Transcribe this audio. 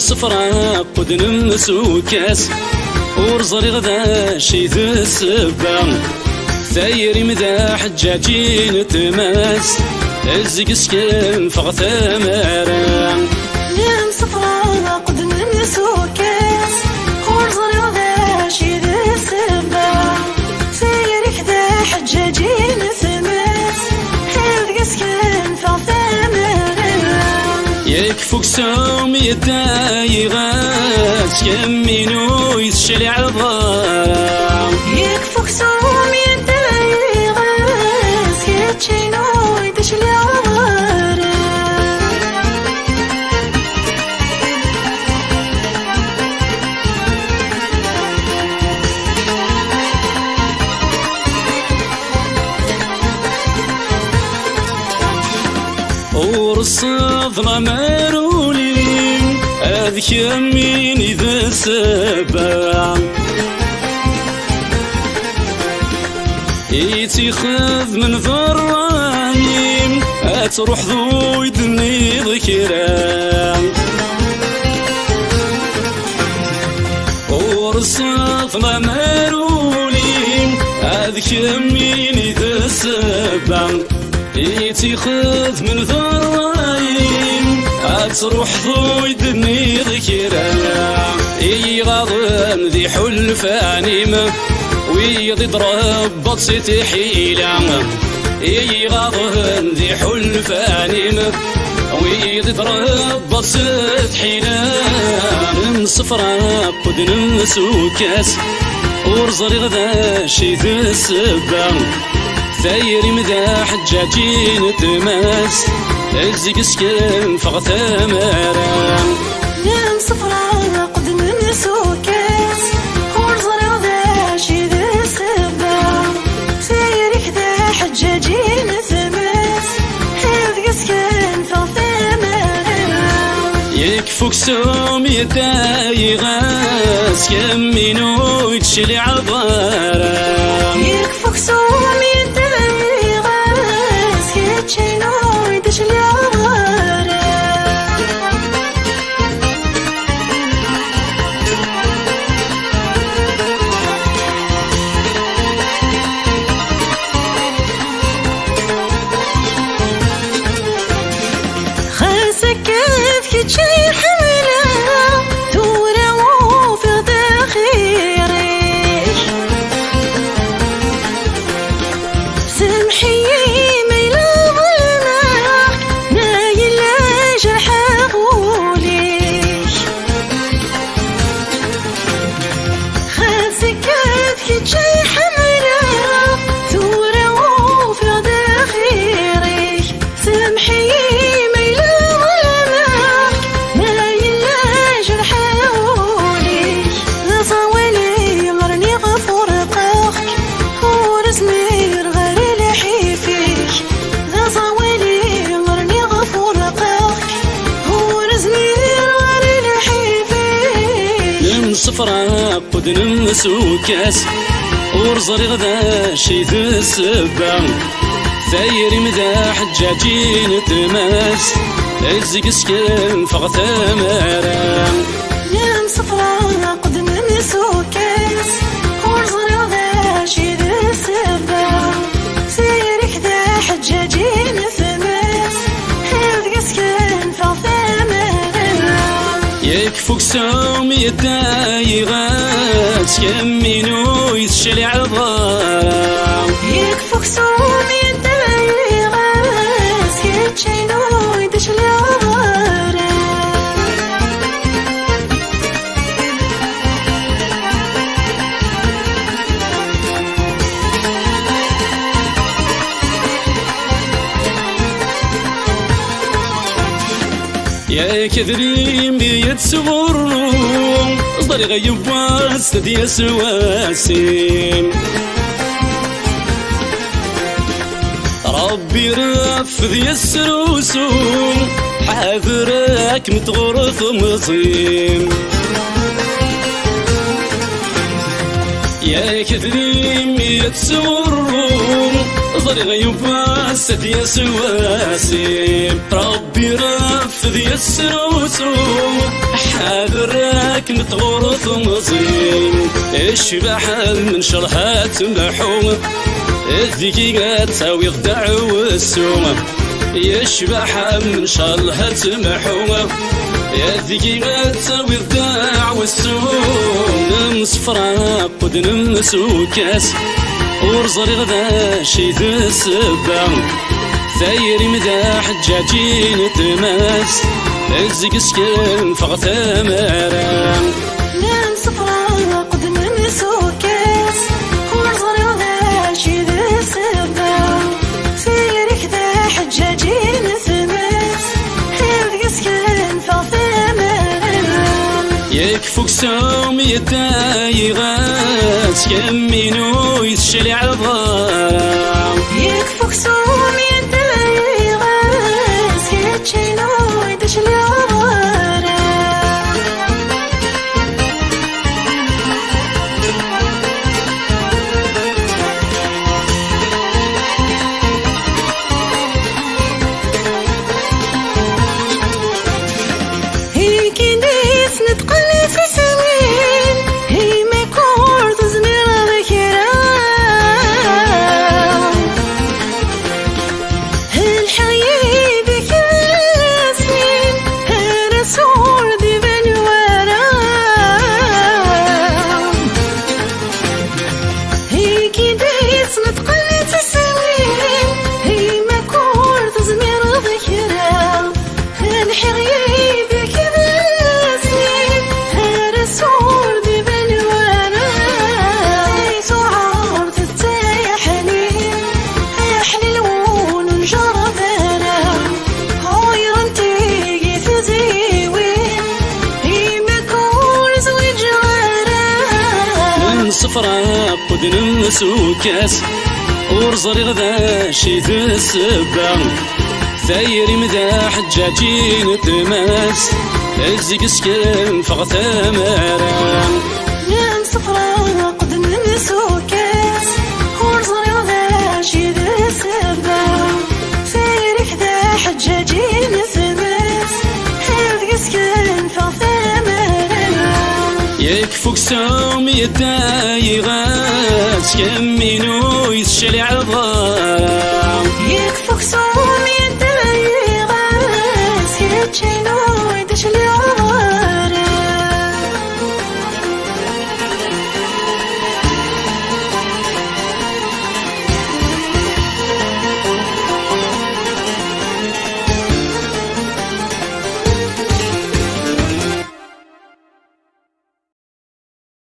صفرا قد نمسو كاس ورزري غدا شي ذا السبا ثايري مذا حجاجي نتماس الزق سكن فغث مرام يم صفرا قد نمسو كاس ورزري غدا شي ذا السبا ثايري كذا حجاجي نتماس الزق سكن فغث مرام يكفوك سوم يداي غاس كمينو يسشلي عظام يكفوك سوم يداي غاس كتشينو يدشلي عظام ورص ظلمارولي هذيك يمين إذا سبع يتخذ من ذرانيم أتروح ذو يدني ذكرى ورص ظلمارولي هذيك يمين إذا سبع يتخذ من ذرايم أتروح ذو يدني ذكرى يغاضن ذي حلفانيم ويضي ضرب بطسيت حيلة يغاضن ذي حلفانيم ويضي ضرب بطسيت حيلة من صفرا قد نمسو كاس ورزري غدا شي ذا السبا ثايري مذا حجاجي نتماس الزق سكن فغث مرام يم صفرا قد نمسو كاس ورزري غدا شي ذا السبا ثايري كذا حجاجي نتماس الزق سكن فغث مرام يكفوك سوم يداي غاس كمينو يتشلي عبارام يكفوك سوم يداي غاس كتشينو يدشلي عظام خاسك كيف كتشي حملة تورا وفي داخيري سمحي ميلا ظلمك نايل جرح قوليش خاسك كيف كتشي حملة تورا وفي داخيري سمحي صفرا قد نمسو كاس ورزري غدا شي ذا السبا ثايري مذا حجاجي نتماس الزق سكن فغث مرام يم صفرا قد نمسو كاس ورزري غدا شي ذا السبا ثايري كذا حجاجي نتماس الزق سكن فغث مرام يكفوك سوم يداي غاس كمينو يتشلي عظام يكفوك سوم يداي غاس كتشينو يدشلي عظام يا كذريم يتسورو اصدري غيب واستدي يسواسين ربي رفض يسروسون حاذرك متغرث مصيم يا كذريم يتسورو اصدري غيب واستدي يسواسين ربي رفض يسروسون حذاك متغورث مزين الشباحة من شرها تمحوم الذكية تساوي غداع والسوم يا الشباحة من شرها تمحوم الذكية تساوي غداع والسوم نمصفرا قد نمسو كاس ورزري غدا شي ذا السبام ثاير مدا حجاجين تماس الزق سكن فغ ثمران نام صفرا قد نمسو كاس ورزري غدا شي ذا السبام ثاير كذا حجاجين تماس الزق سكن فغ ثمران يكفوك سوم يدايغات كمينو يتشلي عظام يكفوك سوم يدايغات كتشينو يدشلي عظام هي كنديس نتقل في سمين هي ما كورت زمير ذكرى الحياة بكل سنين رسول دي بالورى هي كنديس نتقل في سمين هي ما كورت زمير ذكرى الحياة صفرا قد نمسو كاس ورزري غدا شي ذا السبام ثاير مدا حجاجين تماس الزق سكن فغ ثمران نام صفرا قد نمسو كاس ورزري غدا شي ذا السبام ثاير كذا حجاجين تماس الزق سكن فغ ثمران يكفوك سوم يدايغات كمينو يتشلي عظام يكفوك سوم